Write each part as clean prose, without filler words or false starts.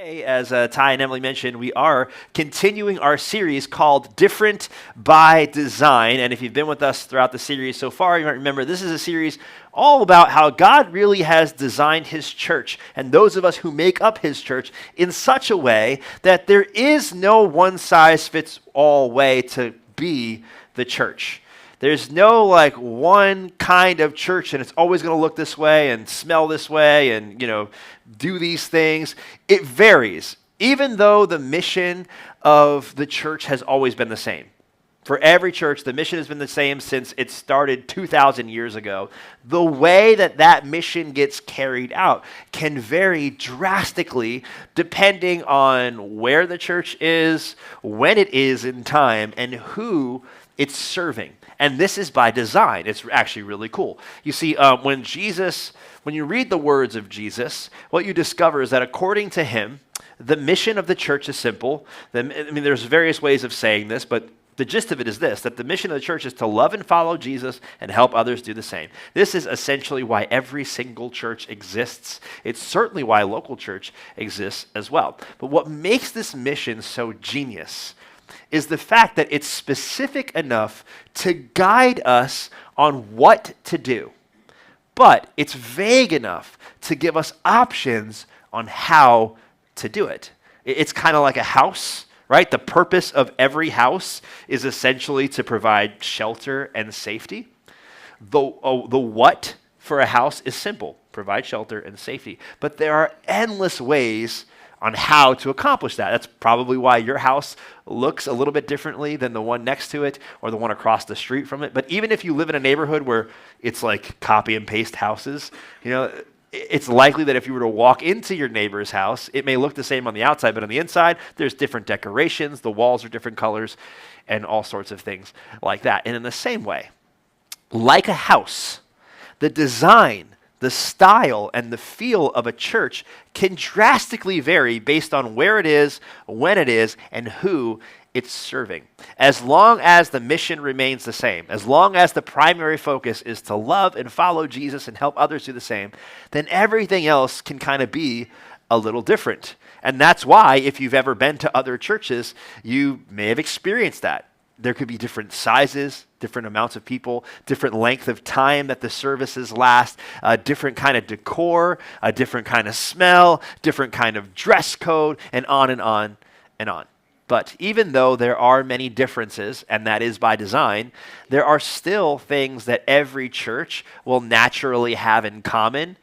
Today, as Ty and Emily mentioned, we are continuing our series called Different by Design. And if you've been with us throughout the series so far, you might remember this is a series all about how God really has designed his church and those of us who make up his church in such a way that there is no one-size-fits-all way to be the church. There's no one kind of church and it's always going to look this way and smell this way and, do these things. It varies, even though the mission of the church has always been the same. For every church, the mission has been the same since it started 2,000 years ago. The way that mission gets carried out can vary drastically depending on where the church is, when it is in time, and who it's serving. And this is by design. It's actually really cool. You see, when you read the words of Jesus, what you discover is that according to him, the mission of the church is simple. There's various ways of saying this, but the gist of it is this, that the mission of the church is to love and follow Jesus and help others do the same. This is essentially why every single church exists. It's certainly why local church exists as well. But what makes this mission so genius is the fact that it's specific enough to guide us on what to do. But it's vague enough to give us options on how to do it. It's kind of like a house, right? The purpose of every house is essentially to provide shelter and safety. The what for a house is simple, provide shelter and safety. But there are endless ways on how to accomplish that. That's probably why your house looks a little bit differently than the one next to it or the one across the street from it. But even if you live in a neighborhood where it's like copy and paste houses, it's likely that if you were to walk into your neighbor's house, it may look the same on the outside, but on the inside, there's different decorations, the walls are different colors, and all sorts of things like that. And in the same way, like a house, the design, the style and the feel of a church can drastically vary based on where it is, when it is, and who it's serving. As long as the mission remains the same, as long as the primary focus is to love and follow Jesus and help others do the same, then everything else can kind of be a little different. And that's why, if you've ever been to other churches, you may have experienced that. There could be different sizes, different amounts of people, different length of time that the services last, a different kind of decor, a different kind of smell, different kind of dress code, and on and on and on. But even though there are many differences, and that is by design, there are still things that every church will naturally have in common,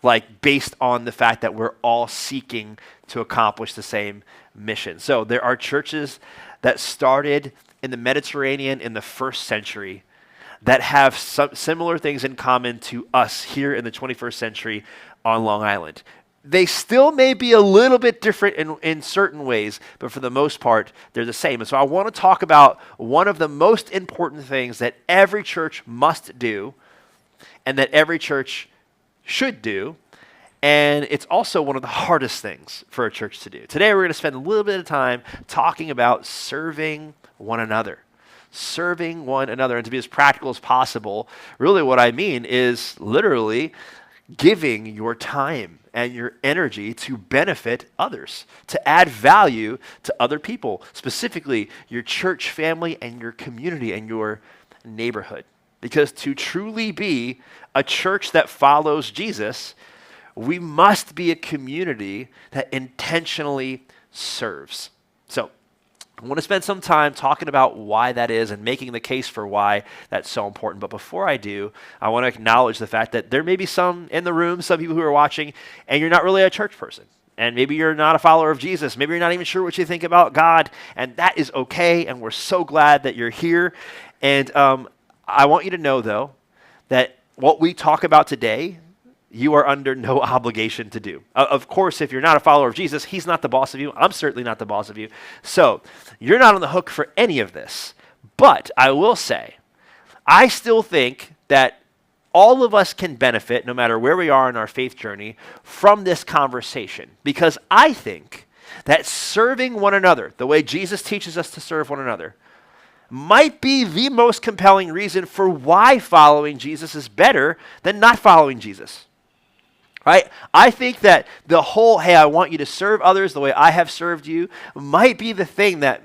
like based on the fact that we're all seeking to accomplish the same mission. So there are churches that started in the Mediterranean in the first century that have some similar things in common to us here in the 21st century on Long Island. They still may be a little bit different in certain ways, but for the most part, they're the same. And so I want to talk about one of the most important things that every church must do and that every church should do. And it's also one of the hardest things for a church to do. Today, we're going to spend a little bit of time talking about serving one another. Serving one another. And to be as practical as possible, really what I mean is literally giving your time and your energy to benefit others, to add value to other people, specifically your church family and your community and your neighborhood. Because to truly be a church that follows Jesus, we must be a community that intentionally serves. So I want to spend some time talking about why that is and making the case for why that's so important. But before I do, I want to acknowledge the fact that there may be some in the room, some people who are watching, and you're not really a church person. And maybe you're not a follower of Jesus. Maybe you're not even sure what you think about God. And that is okay. And we're so glad that you're here. And I want you to know, though, that what we talk about today, you are under no obligation to do. Of course, if you're not a follower of Jesus, he's not the boss of you. I'm certainly not the boss of you. So you're not on the hook for any of this. But I will say, I still think that all of us can benefit, no matter where we are in our faith journey, from this conversation. Because I think that serving one another, the way Jesus teaches us to serve one another, might be the most compelling reason for why following Jesus is better than not following Jesus. right? I think that the whole, hey, I want you to serve others the way I have served you, might be the thing that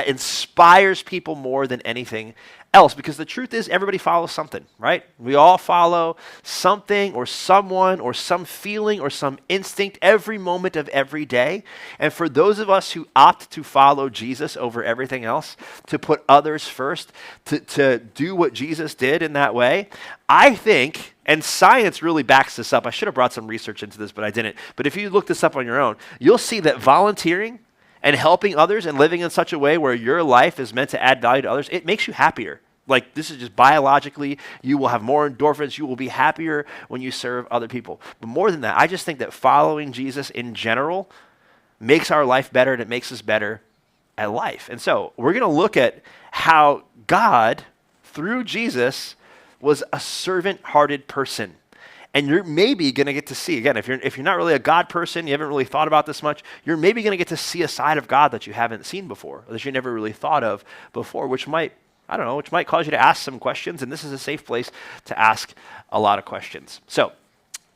inspires people more than anything else. Because the truth is, everybody follows something, right? We all follow something or someone or some feeling or some instinct every moment of every day. And for those of us who opt to follow Jesus over everything else, to put others first, to do what Jesus did in that way, I think, and science really backs this up. I should have brought some research into this, but I didn't. But if you look this up on your own, you'll see that volunteering and helping others and living in such a way where your life is meant to add value to others, it makes you happier. Like, this is just biologically, you will have more endorphins, you will be happier when you serve other people. But more than that, I just think that following Jesus in general makes our life better, and it makes us better at life. And so we're going to look at how God, through Jesus, was a servant-hearted person. And you're maybe going to get to see, again, if you're not really a God person, you haven't really thought about this much, you're maybe going to get to see a side of God that you haven't seen before, or that you never really thought of before, which might cause you to ask some questions, and this is a safe place to ask a lot of questions. So,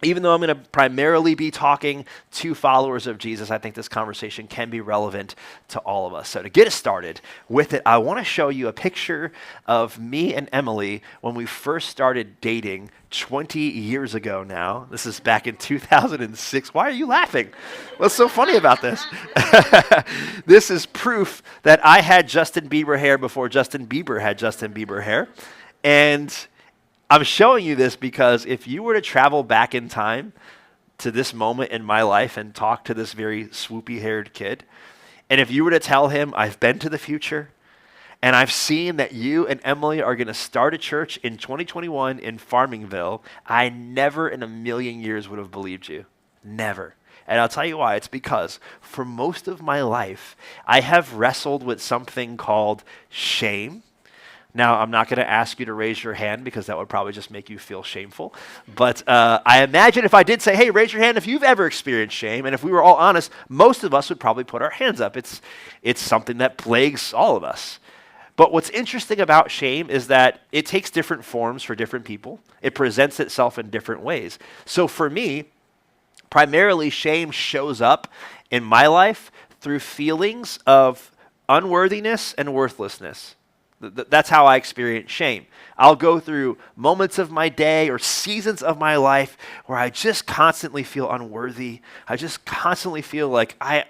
even though I'm going to primarily be talking to followers of Jesus, I think this conversation can be relevant to all of us. So to get us started with it, I want to show you a picture of me and Emily when we first started dating 20 years ago now. This is back in 2006. Why are you laughing? What's so funny about this? This is proof that I had Justin Bieber hair before Justin Bieber had Justin Bieber hair. And I'm showing you this because if you were to travel back in time to this moment in my life and talk to this very swoopy-haired kid, and if you were to tell him, I've been to the future, and I've seen that you and Emily are going to start a church in 2021 in Farmingville, I never in a million years would have believed you. Never. And I'll tell you why. It's because for most of my life, I have wrestled with something called shame. Now, I'm not going to ask you to raise your hand because that would probably just make you feel shameful. But I imagine if I did say, hey, raise your hand if you've ever experienced shame, and if we were all honest, most of us would probably put our hands up. It's something that plagues all of us. But what's interesting about shame is that it takes different forms for different people. It presents itself in different ways. So for me, primarily shame shows up in my life through feelings of unworthiness and worthlessness. That's how I experience shame. I'll go through moments of my day or seasons of my life where I just constantly feel unworthy. I just constantly feel like I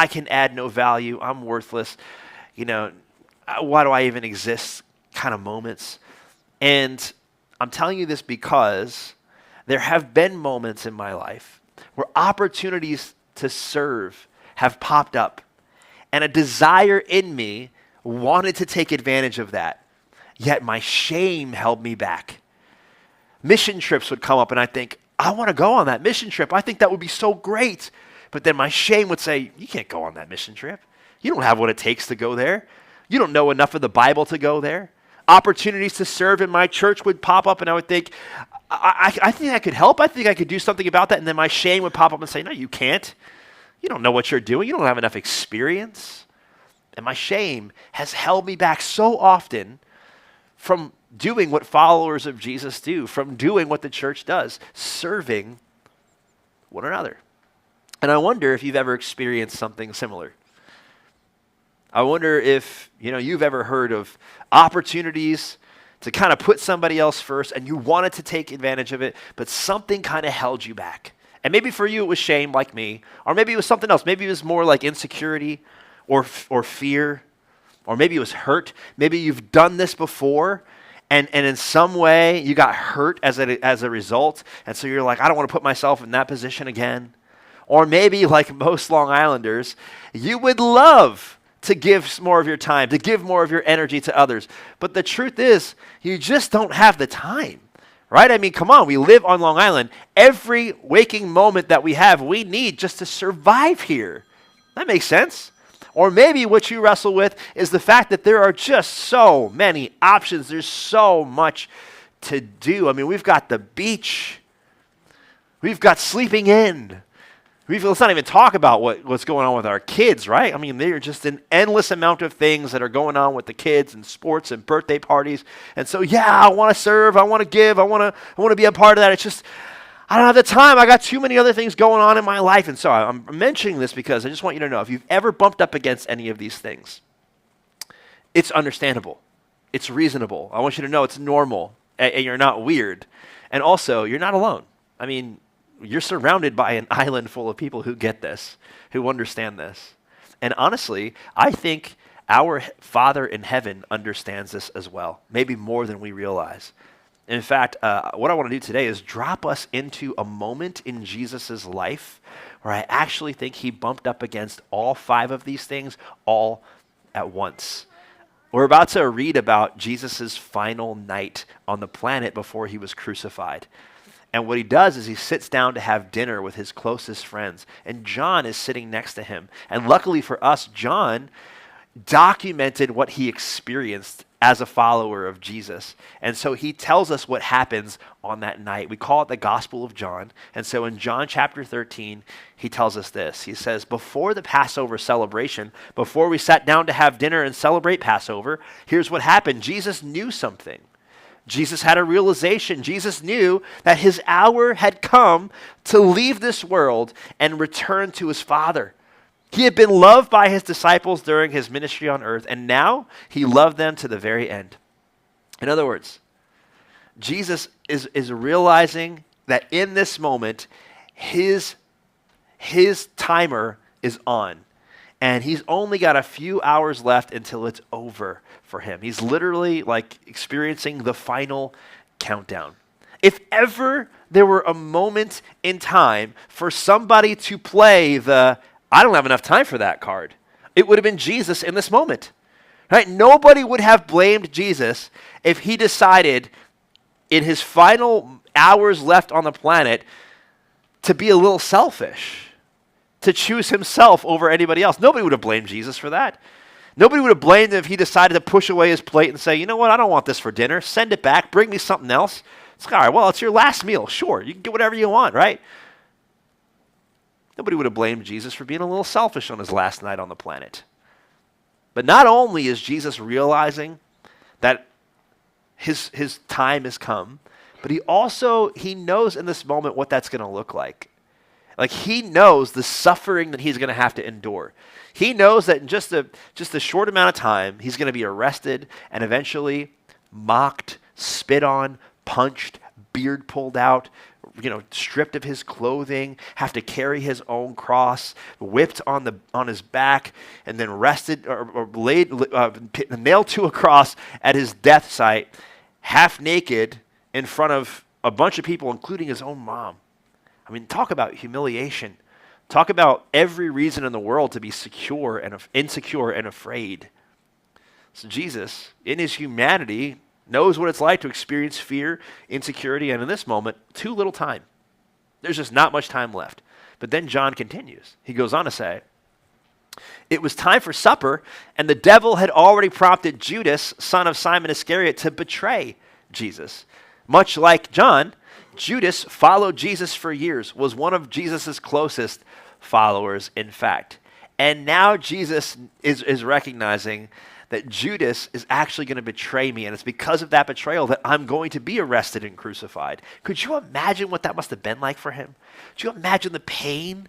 can add no value. I'm worthless. Why do I even exist kind of moments. And I'm telling you this because there have been moments in my life where opportunities to serve have popped up, and a desire in me wanted to take advantage of that, yet my shame held me back. Mission trips would come up and I'd think, I want to go on that mission trip. I think that would be so great. But then my shame would say, you can't go on that mission trip. You don't have what it takes to go there. You don't know enough of the Bible to go there. Opportunities to serve in my church would pop up and I would think, I think I could help. I think I could do something about that. And then my shame would pop up and say, no, you can't. You don't know what you're doing. You don't have enough experience. And my shame has held me back so often from doing what followers of Jesus do, from doing what the church does, serving one another. And I wonder if you've ever experienced something similar. I wonder if, you've ever heard of opportunities to kind of put somebody else first and you wanted to take advantage of it, but something kind of held you back. And maybe for you it was shame like me, or maybe it was something else. Maybe it was more like insecurity or fear, or maybe it was hurt. Maybe you've done this before and in some way you got hurt as a result, and so you're like, I don't want to put myself in that position again. Or maybe like most Long Islanders, you would love to give more of your time, to give more of your energy to others. But the truth is, you just don't have the time, right? I mean, come on, we live on Long Island. Every waking moment that we have, we need just to survive here. That makes sense. Or maybe what you wrestle with is the fact that there are just so many options. There's so much to do. I mean, we've got the beach. We've got sleeping in. Let's not even talk about what's going on with our kids, right? I mean, there are just an endless amount of things that are going on with the kids and sports and birthday parties. And so, yeah, I want to serve, I want to give, I want to be a part of that. It's just, I don't have the time. I got too many other things going on in my life. And so I'm mentioning this because I just want you to know, if you've ever bumped up against any of these things, it's understandable. It's reasonable. I want you to know it's normal, and you're not weird. And also, you're not alone. I mean, you're surrounded by an island full of people who get this, who understand this. And honestly, I think our Father in heaven understands this as well, maybe more than we realize. In fact, what I want to do today is drop us into a moment in Jesus' life where I actually think he bumped up against all 5 of these things all at once. We're about to read about Jesus' final night on the planet before he was crucified. And what he does is he sits down to have dinner with his closest friends. And John is sitting next to him. And luckily for us, John documented what he experienced as a follower of Jesus. And so he tells us what happens on that night. We call it the Gospel of John. And so in John chapter 13, he tells us this. He says, before the Passover celebration, before we sat down to have dinner and celebrate Passover, here's what happened. Jesus knew something. Jesus had a realization. Jesus knew that his hour had come to leave this world and return to his Father. He had been loved by his disciples during his ministry on earth, and now he loved them to the very end. In other words, Jesus is realizing that in this moment, his timer is on, and he's only got a few hours left until it's over for him. He's literally like experiencing the final countdown. If ever there were a moment in time for somebody to play the I don't have enough time for that card, it would have been Jesus in this moment. Right? Nobody would have blamed Jesus if he decided in his final hours left on the planet to be a little selfish, to choose himself over anybody else. Nobody would have blamed Jesus for that. Nobody would have blamed him if he decided to push away his plate and say, you know what, I don't want this for dinner. Send it back. Bring me something else. It's all right, well, it's your last meal. Sure, you can get whatever you want, right? Nobody would have blamed Jesus for being a little selfish on his last night on the planet. But not only is Jesus realizing that his time has come, but he knows in this moment what that's going to look like. Like he knows the suffering that he's going to have to endure. He knows that in just a short amount of time, he's going to be arrested and eventually mocked, spit on, punched, beard pulled out, stripped of his clothing, have to carry his own cross, whipped on his back, and then arrested or nailed to a cross at his death site, half naked in front of a bunch of people, including his own mom. I mean, talk about humiliation. Talk about every reason in the world to be insecure and afraid. So Jesus, in his humanity, knows what it's like to experience fear, insecurity, and in this moment, too little time. There's just not much time left. But then John continues. He goes on to say, it was time for supper, and the devil had already prompted Judas, son of Simon Iscariot, to betray Jesus. Much like John, Judas followed Jesus for years, was one of Jesus' closest followers, in fact. And now Jesus is recognizing that Judas is actually going to betray me, and it's because of that betrayal that I'm going to be arrested and crucified. Could you imagine what that must have been like for him? Could you imagine the pain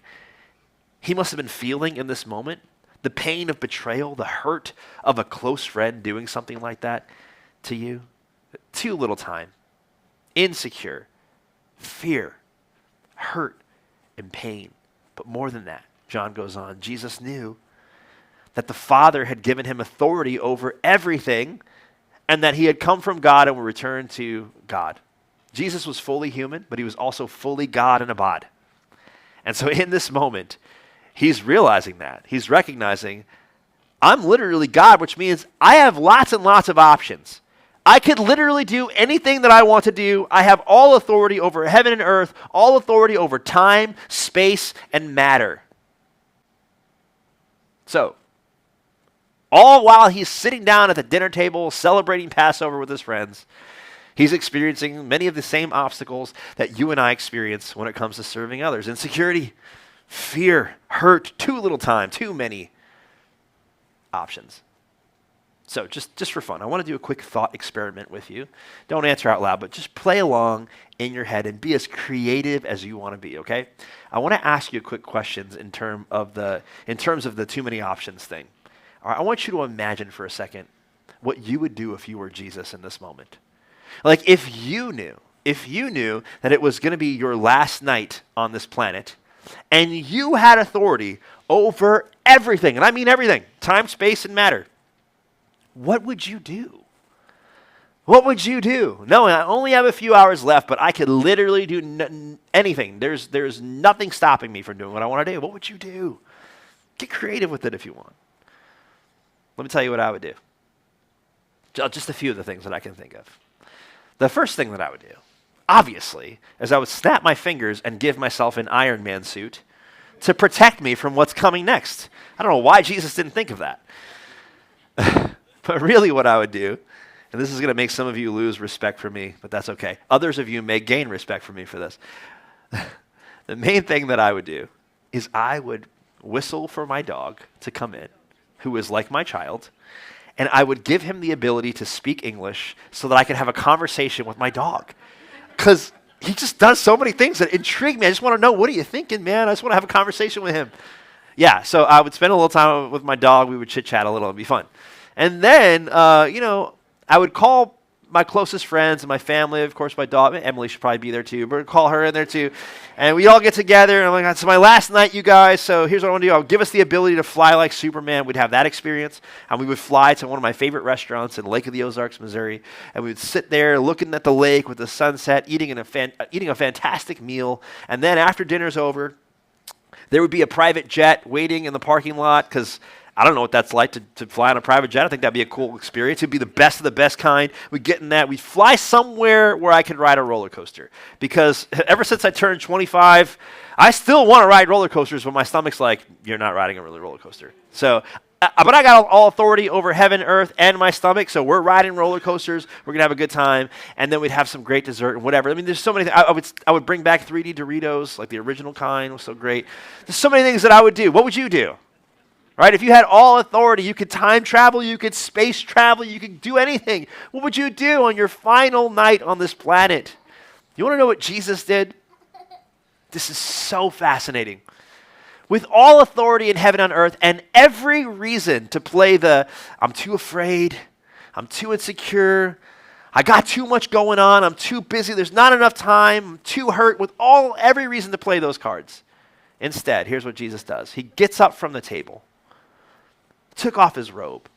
he must have been feeling in this moment? The pain of betrayal, the hurt of a close friend doing something like that to you? Too little time. Insecure. Fear. Hurt and pain. But more than that, John goes on, Jesus knew that the Father had given him authority over everything and that he had come from God and would return to God. Jesus was fully human, but he was also fully God and Abad. And so in this moment, he's realizing that. He's recognizing, I'm literally God, which means I have lots and lots of options. I could literally do anything that I want to do. I have all authority over heaven and earth, all authority over time, space, and matter. So, all while he's sitting down at the dinner table celebrating Passover with his friends, he's experiencing many of the same obstacles that you and I experience when it comes to serving others. Insecurity, fear, hurt, too little time, too many options. So just for fun, I want to do a quick thought experiment with you. Don't answer out loud, but just play along in your head and be as creative as you want to be, okay? I want to ask you quick questions in terms of the too many options thing. All right, I want you to imagine for a second what you would do if you were Jesus in this moment. Like if you knew that it was going to be your last night on this planet and you had authority over everything, and I mean everything, time, space, and matter, what would you do? What would you do? No, I only have a few hours left, but I could literally do anything. There's nothing stopping me from doing what I want to do. What would you do? Get creative with it if you want. Let me tell you what I would do. Just a few of the things that I can think of. The first thing that I would do, obviously, is I would snap my fingers and give myself an Iron Man suit to protect me from what's coming next. I don't know why Jesus didn't think of that. But really what I would do, and this is going to make some of you lose respect for me, but that's okay. Others of you may gain respect for me for this. The main thing that I would do is I would whistle for my dog to come in, who is like my child, and I would give him the ability to speak English so that I could have a conversation with my dog. Because he just does so many things that intrigue me. I just want to know, what are you thinking, man? I just want to have a conversation with him. Yeah, so I would spend a little time with my dog. We would chit-chat a little. It'd be fun. And then, I would call my closest friends and my family. Of course, my dog, Emily should probably be there too, but I'd call her in there too. And we'd all get together, and I'm like, it's my last night, you guys, so here's what I want to do. I'll give us the ability to fly like Superman. We'd have that experience, and we would fly to one of my favorite restaurants in Lake of the Ozarks, Missouri, and we would sit there looking at the lake with the sunset, eating a fantastic meal, and then after dinner's over, there would be a private jet waiting in the parking lot, because I don't know what that's like to fly on a private jet. I think that'd be a cool experience. It'd be the best of the best kind. We'd get in that. We'd fly somewhere where I could ride a roller coaster. Because ever since I turned 25, I still want to ride roller coasters, but my stomach's like, you're not riding a roller coaster. So, but I got all authority over heaven, earth, and my stomach, so we're riding roller coasters. We're going to have a good time, and then we'd have some great dessert and whatever. I mean, there's so many things. I would bring back 3D Doritos, like the original kind. It was so great. There's so many things that I would do. What would you do? Right? If you had all authority, you could time travel, you could space travel, you could do anything. What would you do on your final night on this planet? You want to know what Jesus did? This is so fascinating. With all authority in heaven and earth and every reason to play the, I'm too afraid, I'm too insecure, I got too much going on, I'm too busy, there's not enough time, I'm too hurt, with every reason to play those cards. Instead, here's what Jesus does. He gets up from the table, took off his robe.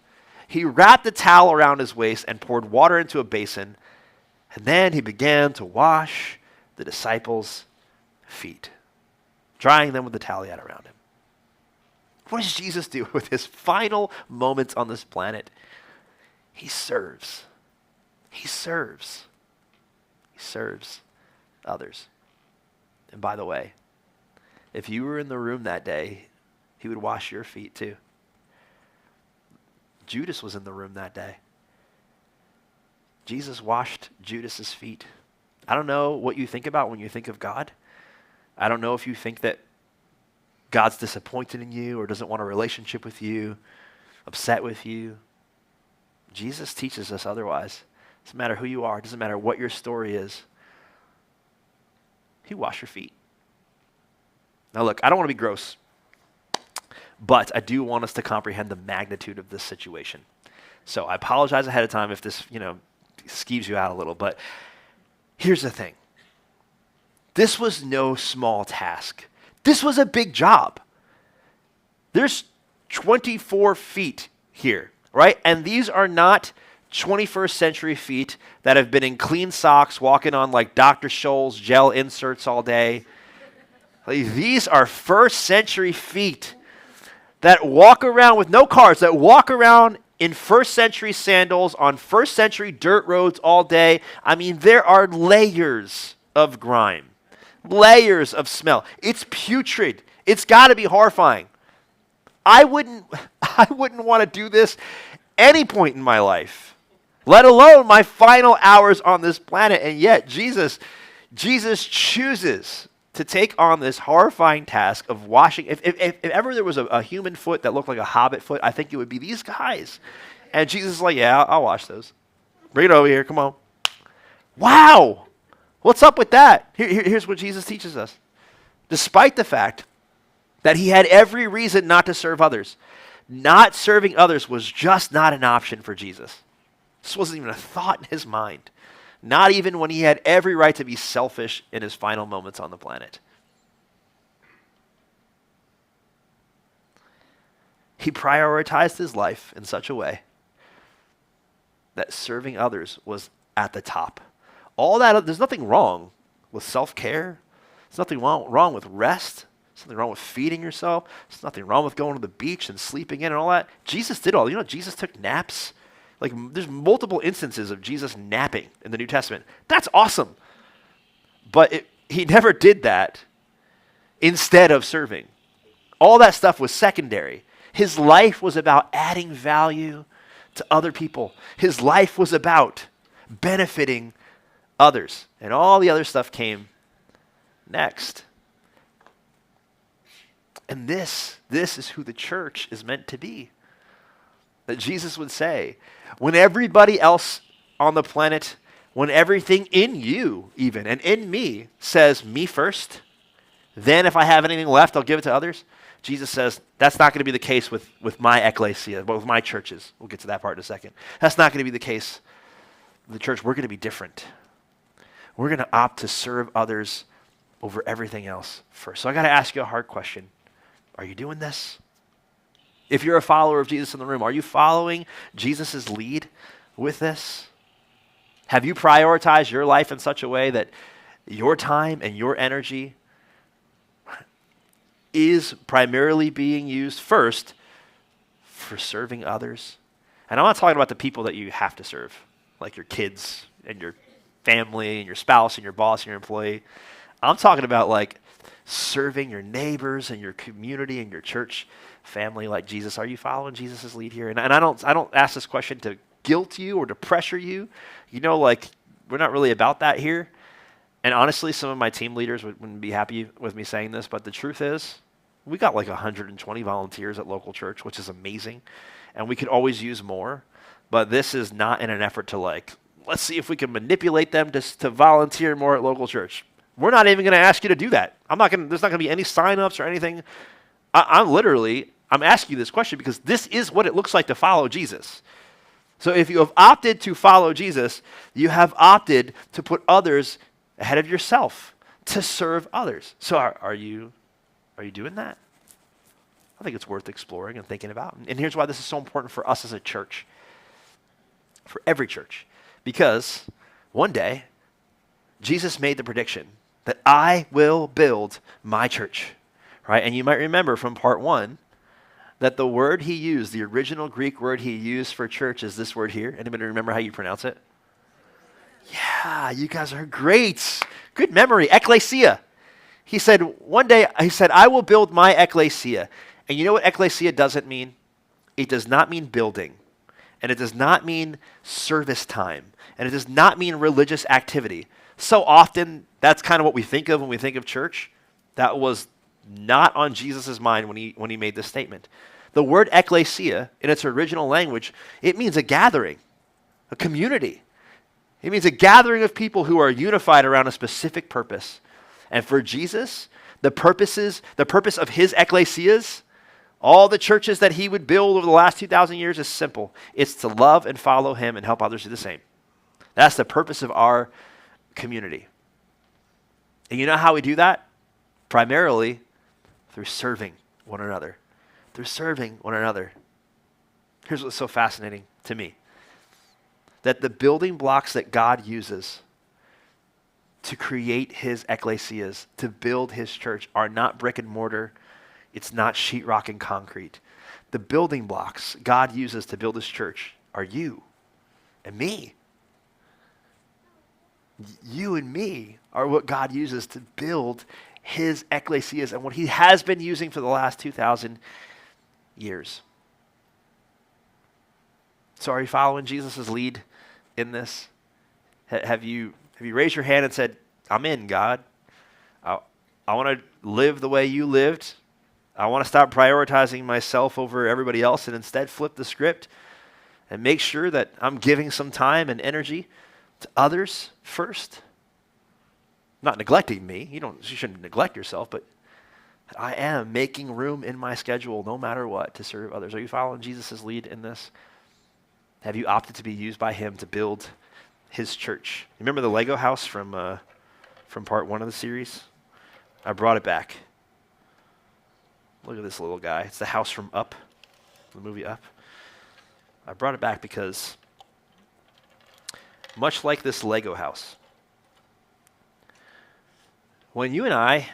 He wrapped a towel around his waist and poured water into a basin, and then he began to wash the disciples' feet, drying them with the towel he had around him. What does Jesus do with his final moments on this planet? He serves. He serves. He serves others. And by the way, if you were in the room that day, he would wash your feet too. Judas was in the room that day. Jesus washed Judas's feet. I don't know what you think about when you think of God. I don't know if you think that God's disappointed in you or doesn't want a relationship with you, upset with you. Jesus teaches us otherwise. It doesn't matter who you are. It doesn't matter what your story is. He washed your feet. Now look, I don't want to be gross, but I do want us to comprehend the magnitude of this situation. So I apologize ahead of time if this, skeeves you out a little, but here's the thing. This was no small task. This was a big job. There's 24 feet here, right? And these are not 21st century feet that have been in clean socks walking on like Dr. Scholl's gel inserts all day. These are first century feet that walk around with no cars, that walk around in first century sandals on first century dirt roads all day. I mean, there are layers of grime, layers of smell. It's putrid. It's got to be horrifying. I wouldn't want to do this any point in my life, let alone my final hours on this planet. And yet Jesus chooses to take on this horrifying task of washing. If ever there was a human foot that looked like a hobbit foot, I think it would be these guys. And Jesus is like, yeah, I'll wash those. Bring it over here. Come on. Wow. What's up with that? Here's what Jesus teaches us. Despite the fact that he had every reason not to serve others, not serving others was just not an option for Jesus. This wasn't even a thought in his mind. Not even when he had every right to be selfish in his final moments on the planet. He prioritized his life in such a way that serving others was at the top. All that, there's nothing wrong with self-care. There's nothing wrong with rest. There's nothing wrong with feeding yourself. There's nothing wrong with going to the beach and sleeping in and all that. Jesus did all. Jesus took naps. Like, there's multiple instances of Jesus napping in the New Testament. That's awesome. But he never did that instead of serving. All that stuff was secondary. His life was about adding value to other people. His life was about benefiting others. And all the other stuff came next. And this is who the church is meant to be. That Jesus would say, when everybody else on the planet, when everything in you even, and in me, says me first, then if I have anything left, I'll give it to others. Jesus says, that's not going to be the case with my ecclesia, but with my churches. We'll get to that part in a second. That's not going to be the case with the church. We're going to be different. We're going to opt to serve others over everything else first. So I got to ask you a hard question. Are you doing this? If you're a follower of Jesus in the room, are you following Jesus' lead with this? Have you prioritized your life in such a way that your time and your energy is primarily being used first for serving others? And I'm not talking about the people that you have to serve, like your kids and your family and your spouse and your boss and your employee. I'm talking about like serving your neighbors and your community and your church family like Jesus. Are you following Jesus' lead here? And I don't ask this question to guilt you or to pressure you. Like, we're not really about that here. And honestly, some of my team leaders wouldn't be happy with me saying this, but the truth is, we got like 120 volunteers at local church, which is amazing. And we could always use more. But this is not in an effort to let's see if we can manipulate them to volunteer more at local church. We're not even going to ask you to do that. There's not going to be any sign-ups or anything. I'm asking you this question because this is what it looks like to follow Jesus. So if you have opted to follow Jesus, you have opted to put others ahead of yourself, to serve others. So are you doing that? I think it's worth exploring and thinking about. And here's why this is so important for us as a church, for every church. Because one day, Jesus made the prediction that I will build my church, right? And you might remember from part 1 that the word he used, the original Greek word he used for church is this word here. Anybody remember how you pronounce it? Yeah, you guys are great. Good memory, ekklesia. He said, one day, I will build my ekklesia. And you know what ekklesia doesn't mean? It does not mean building. And it does not mean service time. And it does not mean religious activity. So often, that's kind of what we think of when we think of church. That was not on Jesus' mind when he made this statement. The word ekklesia, in its original language, it means a gathering, a community. It means a gathering of people who are unified around a specific purpose. And for Jesus, the purpose of his ecclesias, all the churches that he would build over the last 2,000 years is simple. It's to love and follow him and help others do the same. That's the purpose of our community. And you know how we do that? Primarily through serving one another. Through serving one another. Here's what's so fascinating to me. That the building blocks that God uses to create his ecclesias, to build his church, are not brick and mortar. It's not sheetrock and concrete. The building blocks God uses to build his church are you and me. You and me are what God uses to build his ecclesias and what he has been using for the last 2,000 years. So are you following Jesus' lead in this? Have you raised your hand and said, I'm in, God. I want to live the way you lived. I want to stop prioritizing myself over everybody else and instead flip the script and make sure that I'm giving some time and energy to others first. Not neglecting me. You shouldn't neglect yourself, but I am making room in my schedule no matter what to serve others. Are you following Jesus' lead in this? Have you opted to be used by him to build his church? Remember the Lego house from part 1 of the series? I brought it back. Look at this little guy. It's the house from Up, the movie Up. I brought it back because much like this Lego house, when you and I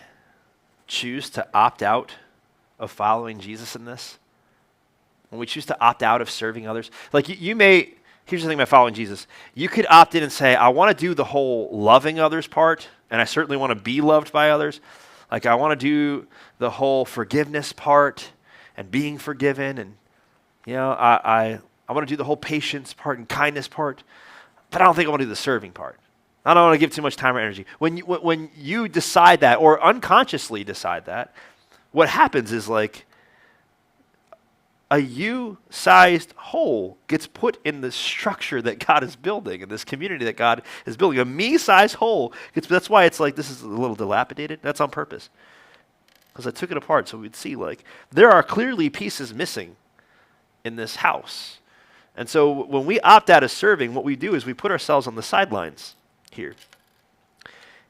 choose to opt out of following Jesus in this, when we choose to opt out of serving others, like you may, here's the thing about following Jesus. You could opt in and say, I want to do the whole loving others part, and I certainly want to be loved by others. Like I want to do the whole forgiveness part and being forgiven, and I want to do the whole patience part and kindness part, but I don't think I want to do the serving part. I don't want to give too much time or energy. When you decide that, or unconsciously decide that, what happens is like a you-sized hole gets put in the structure that God is building, in this community that God is building. A me-sized hole, that's why it's like this is a little dilapidated. That's on purpose. Because I took it apart so we'd see like there are clearly pieces missing in this house. And so when we opt out of serving, what we do is we put ourselves on the sidelines here.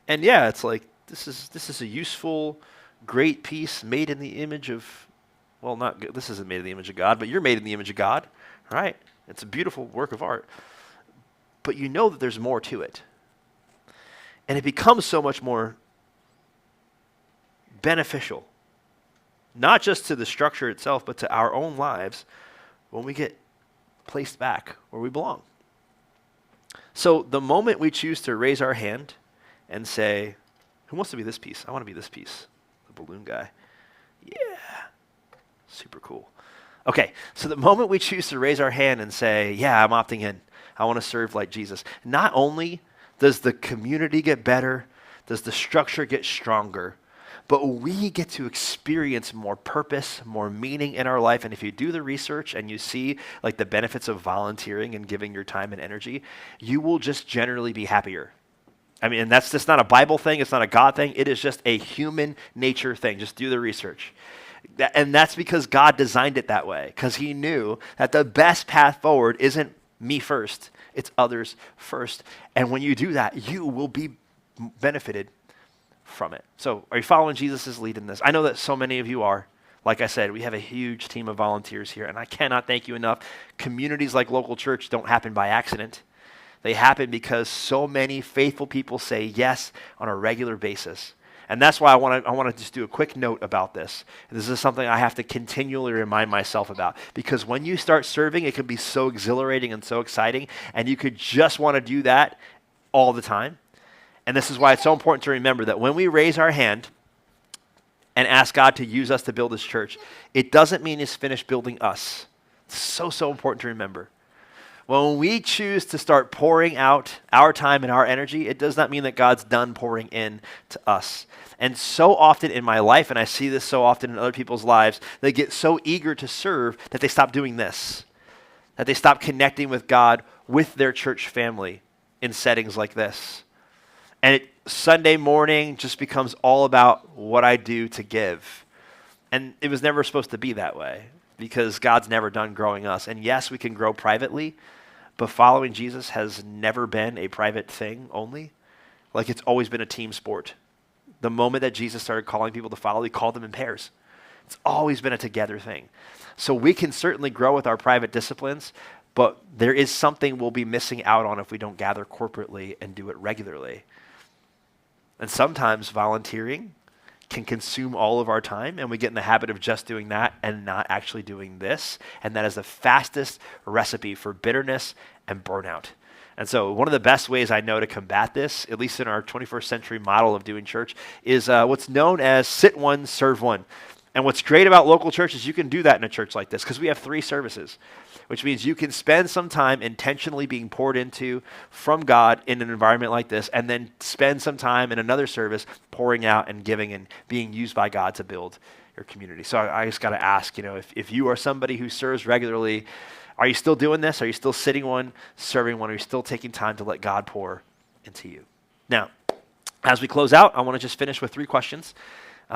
And yeah, it's like this is a useful, great piece made in the image of, well, this isn't made in the image of God, but you're made in the image of God, right? It's a beautiful work of art. But you know that there's more to it. And it becomes so much more beneficial, not just to the structure itself, but to our own lives when we get placed back where we belong. So the moment we choose to raise our hand and say, who wants to be this piece? I want to be this piece. The balloon guy. Yeah. Super cool. Okay, so the moment we choose to raise our hand and say, yeah, I'm opting in. I want to serve like Jesus. Not only does the community get better, does the structure get stronger, but we get to experience more purpose, more meaning in our life. And if you do the research and you see like the benefits of volunteering and giving your time and energy, you will just generally be happier. I mean, and that's just not a Bible thing. It's not a God thing. It is just a human nature thing. Just do the research. And that's because God designed it that way, because he knew that the best path forward isn't me first, it's others first. And when you do that, you will be benefited from it. So are you following Jesus' lead in this? I know that so many of you are. Like I said, we have a huge team of volunteers here, and I cannot thank you enough. Communities like local church don't happen by accident. They happen because so many faithful people say yes on a regular basis. And that's why I want to just do a quick note about this. This is something I have to continually remind myself about, because when you start serving, it can be so exhilarating and so exciting, and you could just want to do that all the time. And this is why it's so important to remember that when we raise our hand and ask God to use us to build his church, it doesn't mean he's finished building us. It's so important to remember. When we choose to start pouring out our time and our energy, it does not mean that God's done pouring in to us. And so often in my life, and I see this so often in other people's lives, they get so eager to serve that they stop doing this, that they stop connecting with God with their church family in settings like this. And Sunday morning just becomes all about what I do to give. And it was never supposed to be that way, because God's never done growing us. And yes, we can grow privately, but following Jesus has never been a private thing only. Like, it's always been a team sport. The moment that Jesus started calling people to follow, he called them in pairs. It's always been a together thing. So we can certainly grow with our private disciplines, but there is something we'll be missing out on if we don't gather corporately and do it regularly. And sometimes volunteering can consume all of our time, and we get in the habit of just doing that and not actually doing this. And that is the fastest recipe for bitterness and burnout. And so one of the best ways I know to combat this, at least in our 21st century model of doing church, is what's known as sit one, serve one. And what's great about local churches, you can do that in a church like this, because we have 3 services, which means you can spend some time intentionally being poured into from God in an environment like this, and then spend some time in another service pouring out and giving and being used by God to build your community. So I just got to ask, if you are somebody who serves regularly, are you still doing this? Are you still sitting one, serving one? Are you still taking time to let God pour into you? Now, as we close out, I want to just finish with 3 questions.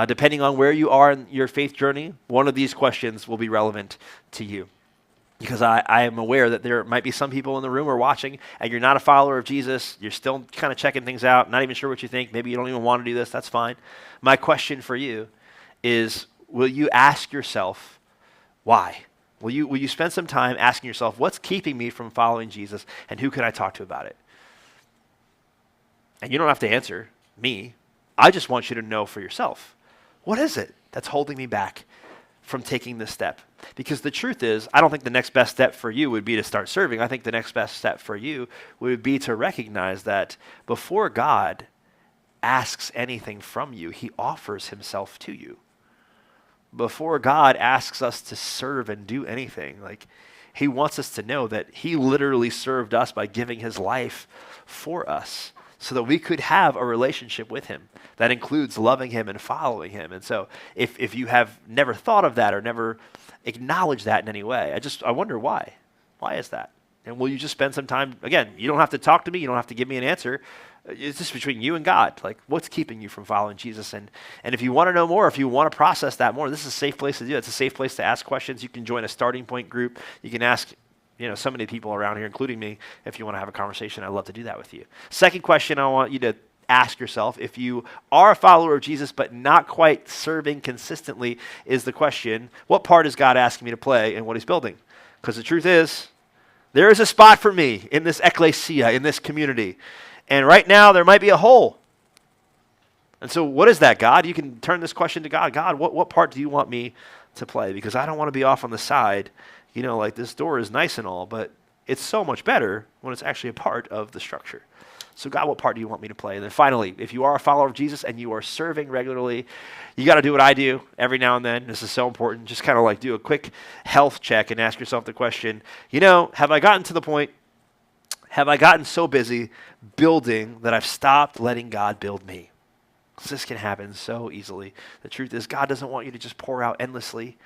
Depending on where you are in your faith journey, one of these questions will be relevant to you. Because I am aware that there might be some people in the room or watching, and you're not a follower of Jesus. You're still kind of checking things out, not even sure what you think. Maybe you don't even want to do this. That's fine. My question for you is, will you ask yourself why? Will you spend some time asking yourself, what's keeping me from following Jesus, and who can I talk to about it? And you don't have to answer me. I just want you to know for yourself. What is it that's holding me back from taking this step? Because the truth is, I don't think the next best step for you would be to start serving. I think the next best step for you would be to recognize that before God asks anything from you, he offers himself to you. Before God asks us to serve and do anything, he wants us to know that he literally served us by giving his life for us, so that we could have a relationship with him that includes loving him and following him. And so if you have never thought of that or never acknowledged that in any way, I wonder why. Why is that? And will you just spend some time, again, you don't have to talk to me, you don't have to give me an answer. It's just between you and God. What's keeping you from following Jesus? And if you want to know more, if you want to process that more, this is a safe place to do it. It's a safe place to ask questions. You can join a starting point group. You can ask so many people around here, including me, if you want to have a conversation. I'd love to do that with you. Second question I want you to ask yourself, if you are a follower of Jesus but not quite serving consistently, is the question, what part is God asking me to play in what he's building? Because the truth is, there is a spot for me in this ecclesia, in this community. And right now, there might be a hole. And so what is that, God? You can turn this question to God. God, what part do you want me to play? Because I don't want to be off on the side. This door is nice and all, but it's so much better when it's actually a part of the structure. So God, what part do you want me to play? And then finally, if you are a follower of Jesus and you are serving regularly, you got to do what I do every now and then. This is so important. Just kind of do a quick health check and ask yourself the question, have I gotten to the point, have I gotten so busy building that I've stopped letting God build me? Because this can happen so easily. The truth is, God doesn't want you to just pour out endlessly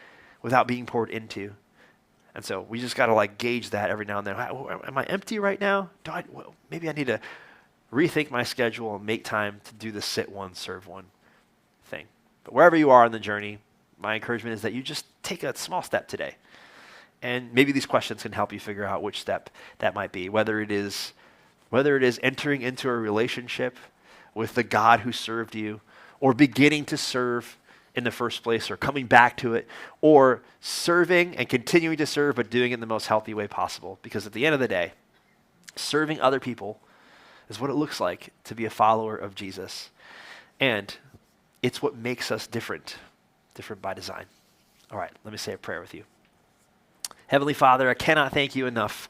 without being poured into. And so we just got to gauge that every now and then. Am I empty right now? Maybe I need to rethink my schedule and make time to do the sit one, serve one thing. But wherever you are on the journey, my encouragement is that you just take a small step today. And maybe these questions can help you figure out which step that might be, whether it is entering into a relationship with the God who served you, or beginning to serve in the first place, or coming back to it, or serving and continuing to serve, but doing it in the most healthy way possible. Because at the end of the day, serving other people is what it looks like to be a follower of Jesus. And it's what makes us different by design. All right, let me say a prayer with you. Heavenly Father, I cannot thank you enough,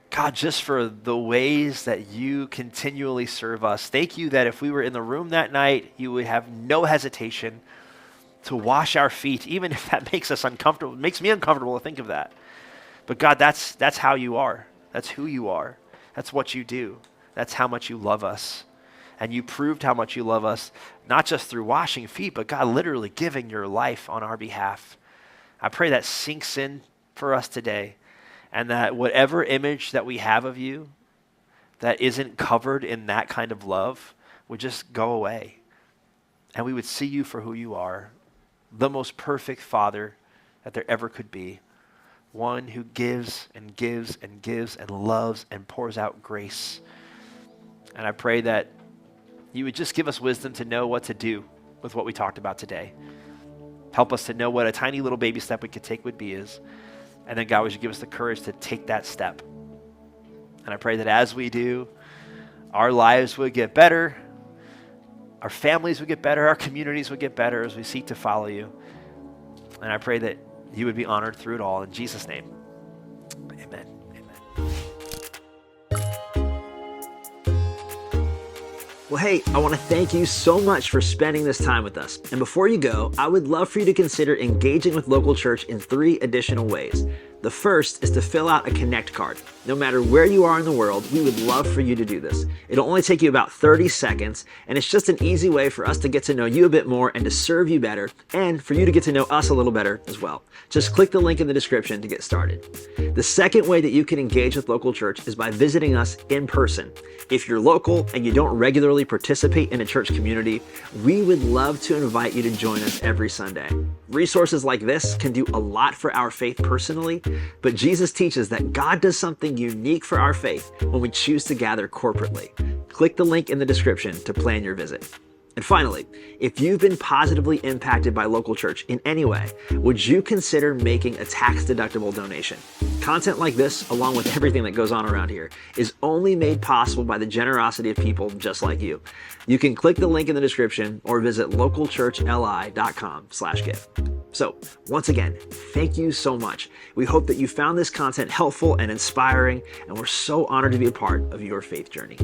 God, just for the ways that you continually serve us. Thank you that if we were in the room that night, you would have no hesitation to wash our feet, even if that makes us uncomfortable. It makes me uncomfortable to think of that. But God, that's how you are. That's who you are. That's what you do. That's how much you love us. And you proved how much you love us, not just through washing feet, but God, literally giving your life on our behalf. I pray that sinks in for us today, and that whatever image that we have of you that isn't covered in that kind of love would just go away. And we would see you for who you are, the most perfect Father that there ever could be, one who gives and gives and gives and loves and pours out grace. And I pray that you would just give us wisdom to know what to do with what we talked about today. Help us to know what a tiny little baby step we could take would be is. And then God, would you give us the courage to take that step. And I pray that as we do, our lives would get better, our families would get better, our communities would get better as we seek to follow you. And I pray that you would be honored through it all. In Jesus' name, amen. Well, hey, I want to thank you so much for spending this time with us. And before you go, I would love for you to consider engaging with local church in 3 additional ways. The first is to fill out a Connect card. No matter where you are in the world, we would love for you to do this. It'll only take you about 30 seconds, and it's just an easy way for us to get to know you a bit more and to serve you better, and for you to get to know us a little better as well. Just click the link in the description to get started. The second way that you can engage with local church is by visiting us in person. If you're local and you don't regularly participate in a church community, we would love to invite you to join us every Sunday. Resources like this can do a lot for our faith personally, but Jesus teaches that God does something unique for our faith when we choose to gather corporately. Click the link in the description to plan your visit. And finally, if you've been positively impacted by local church in any way, would you consider making a tax-deductible donation? Content like this, along with everything that goes on around here, is only made possible by the generosity of people just like you. You can click the link in the description or visit localchurchli.com/give. So, once again, thank you so much. We hope that you found this content helpful and inspiring, and we're so honored to be a part of your faith journey.